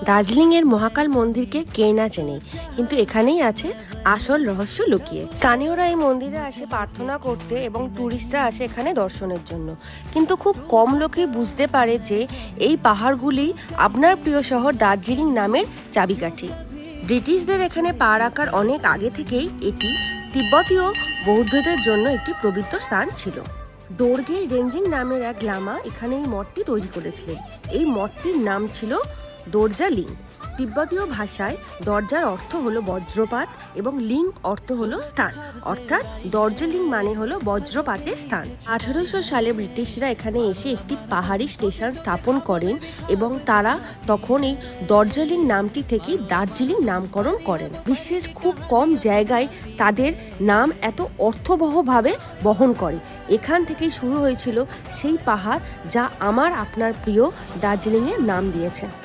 দার্জিলিংয়ের মহাকাল মন্দিরকে কে না চেনে, কিন্তু এখানেই আছে আসল রহস্য লুকিয়ে। স্থানীয়রা এই মন্দিরে আসে প্রার্থনা করতে এবং ট্যুরিস্টরা আসে এখানে দর্শনের জন্য। কিন্তু খুব কম লোকই বুঝতে পারে যে এই পাহাড়গুলি আপনার প্রিয় শহর দার্জিলিং নামের চাবিকাঠি। ব্রিটিশদের এখানে পা রাখার অনেক আগে থেকেই এটি তিব্বতীয় বৌদ্ধদের জন্য একটি পবিত্র স্থান ছিল। ডোরগে রেঞ্জিং নামের এক লামা এখানে এই মঠটি তৈরি করেছিলেন। এই মঠটির নাম ছিল দরজা লিং। তিব্বতীয় ভাষায় দরজার অর্থ হলো বজ্রপাত এবং লিং অর্থ হলো স্থান, অর্থাৎ দরজালিং মানে হলো বজ্রপাতের স্থান। 1800 সালে ব্রিটিশরা এখানে এসে একটি পাহাড়ি স্টেশন স্থাপন করেন এবং তারা তখন এই দরজালিং নামটি থেকে দার্জিলিং নামকরণ করেন। বিশ্বের খুব কম জায়গায় তাদের নাম এত অর্থবহভাবে বহন করে। এখান থেকেই শুরু হয়েছিল সেই পাহাড় যা আমার আপনার প্রিয় দার্জিলিংয়ের নাম দিয়েছে।